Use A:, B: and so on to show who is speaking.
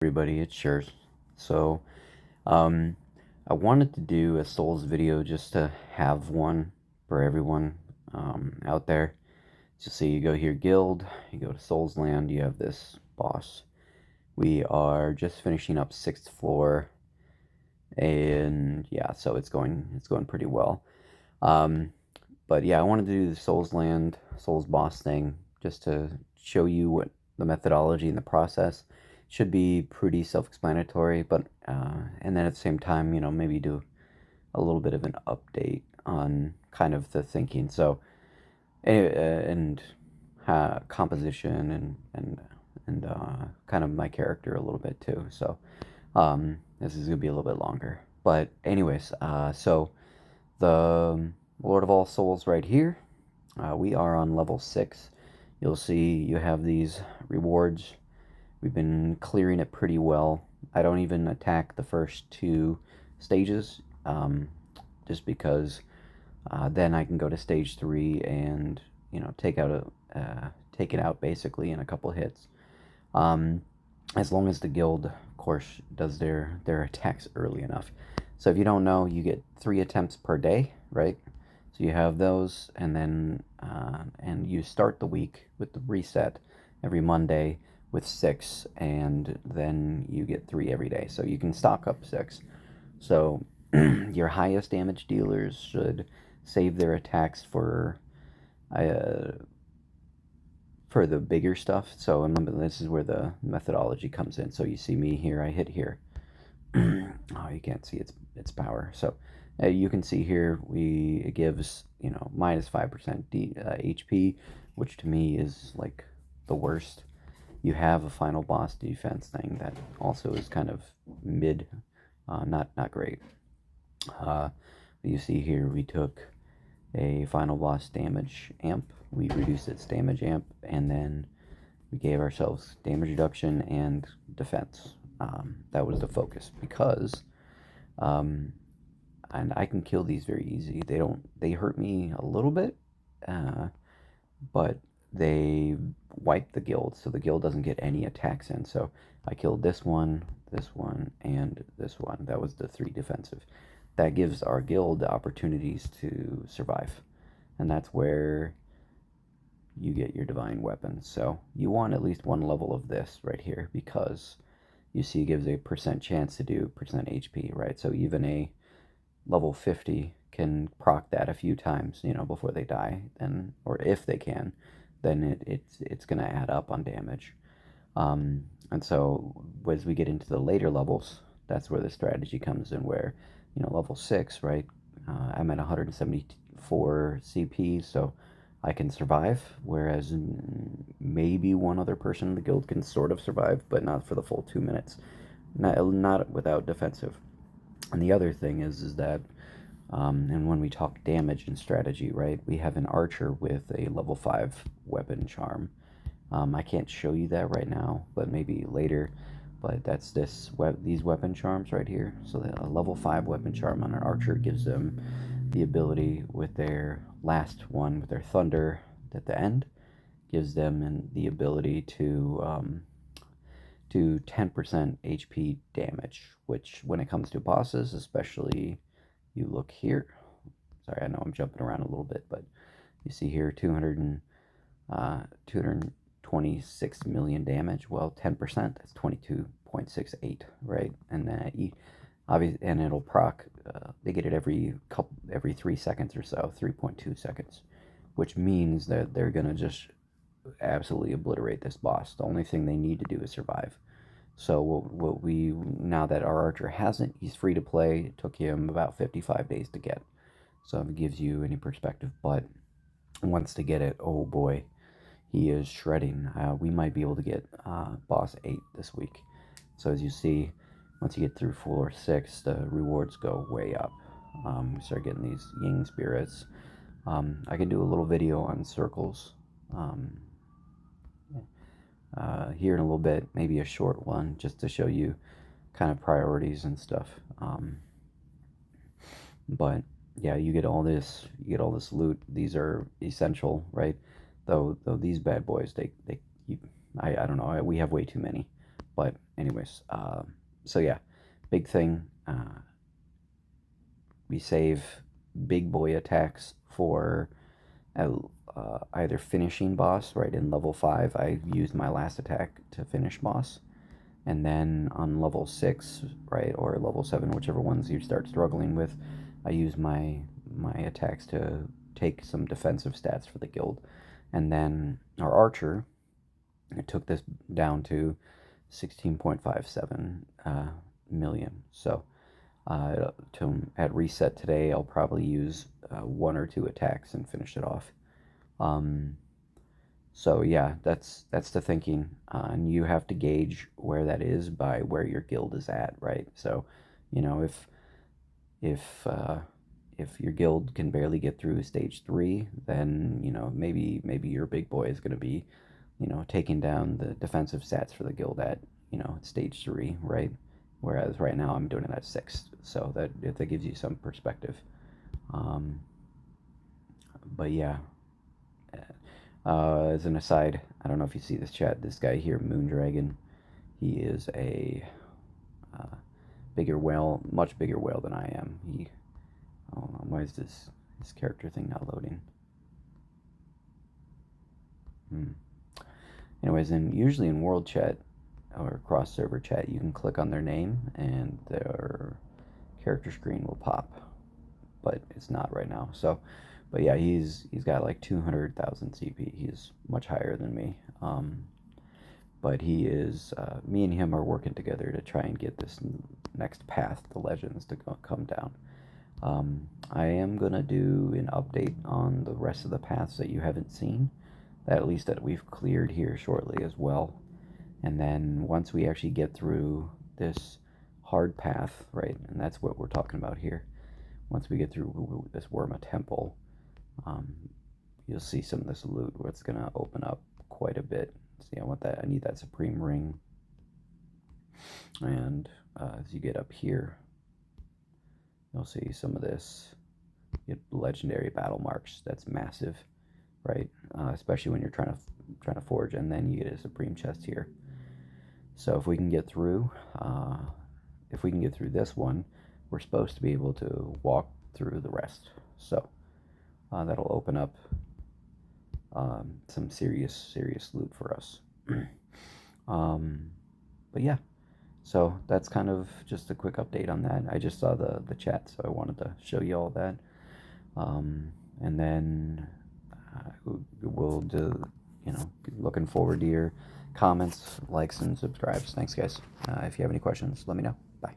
A: everybody, it's Shurs. So, um, I wanted to do a Souls video just to have one for everyone out there. Just so you go here, Guild, you go to Souls Land, you have this boss. We are just finishing up 6th floor, and yeah, so it's going pretty well. But yeah, I wanted to do the Souls Land, Souls boss thing just to show you what the methodology and the process should be pretty self-explanatory, but and then at the same time, maybe do a little bit of an update on kind of the thinking. So and composition and kind of my character a little bit too. So this is gonna be a little bit longer, but anyways, so the Lord of all Souls right here. We are on level 6. You'll see you have these rewards. We've been clearing it pretty well. I don't even attack the first 2 stages, just because then I can go to stage 3 and take it out basically in a couple hits. As long as the guild, of course, does their attacks early enough. So if you don't know, you get 3 attempts per day, right? So you have those, and then and you start the week with the reset every Monday with 6, and then you get 3 every day. So you can stock up 6. So your highest damage dealers should save their attacks for the bigger stuff. So remember, this is where the methodology comes in. So you see me here, I hit here. Oh, you can't see its power. So you can see here it gives minus 5% HP, which to me is like the worst. You have a final boss defense thing that also is kind of mid, not great. You see here we took a final boss damage amp. We reduced its damage amp, and then we gave ourselves damage reduction and defense. That was the focus because, and I can kill these very easy. They hurt me a little bit, but they wipe the guild, so the guild doesn't get any attacks in. So I killed this one, and this one. That was the 3 defensive. That gives our guild the opportunities to survive, and that's where you get your divine weapons. So you want at least 1 level of this right here, because you see it gives a percent chance to do percent HP, right? So even a level 50 can proc that a few times, before they die, or if they can, then it's going to add up on damage. And so as we get into the later levels, that's where the strategy comes in, where level 6, right? I'm at 174 CP, so I can survive, whereas maybe one other person in the guild can sort of survive, but not for the full 2 minutes, not without defensive. And the other thing is that, and when we talk damage and strategy, right, we have an archer with a level 5 weapon charm. I can't show you that right now, but maybe later. But that's these weapon charms right here. So a level 5 weapon charm on an archer gives them the ability with their last one, with their thunder at the end, gives them the ability to 10% HP damage, which when it comes to bosses, especially, you look here. Sorry, I know I'm jumping around a little bit, but you see here 226 million damage. Well, 10%, that's 22.68, right? And then obviously, and it'll proc. They get it every 3 seconds or so, 3.2 seconds, which means that they're gonna just absolutely obliterate this boss. The only thing they need to do is survive. So what we now that our archer hasn't, he's free to play. It took him about 55 days to get. So if it gives you any perspective, but once to get it, oh boy, he is shredding. We might be able to get boss 8 this week. So as you see, once you get through floor 6, the rewards go way up. We start getting these Ying spirits. I can do a little video on circles here in a little bit, maybe a short one, just to show you kind of priorities and stuff. But yeah, you get all this loot. These are essential, right? Though these bad boys, I don't know, we have way too many, but anyways, so yeah, big thing. We save big boy attacks for either finishing boss, right? In level 5, I used my last attack to finish boss. And then on level 6, right, or level 7, whichever ones you start struggling with, I use my attacks to take some defensive stats for the guild. And then our archer, I took this down to 16.57 million. So at reset today, I'll probably use 1 or 2 attacks and finish it off. So yeah, that's the thinking, and you have to gauge where that is by where your guild is at, right? So, you know, if your guild can barely get through stage 3, then you know maybe your big boy is going to be, you know, taking down the defensive stats for the guild at, you know, stage 3, right? Whereas right now I'm doing it at 6, so that if that gives you some perspective. But yeah. As an aside, I don't know if you see this chat. This guy here, Moondragon, he is a bigger whale, much bigger whale than I am. Why is this character thing not loading? Anyways, and usually in world chat or cross server chat, you can click on their name and their character screen will pop, but it's not right now. So, but yeah, he's got like 200,000 CP. He's much higher than me. But he is, me and him are working together to try and get this next path, the legends, to come down. I am gonna do an update on the rest of the paths that you haven't seen, that at least that we've cleared here shortly as well. And then once we actually get through this hard path, right, and that's what we're talking about here. Once we get through this Wurma Temple, you'll see some of this loot where it's gonna open up quite a bit. See, I need that Supreme Ring. And as you get up here, you'll see some of this. You get legendary battle marks. That's massive, right? Especially when you're trying to forge, and then you get a Supreme chest here. So if we can get through, this one, we're supposed to be able to walk through the rest. So that'll open up some serious loot for us. But yeah, so that's kind of just a quick update on that. I just saw the chat, so I wanted to show you all that. And then we'll do, you know, looking forward to your comments, likes, and subscribes. Thanks, guys. If you have any questions, let me know. Bye.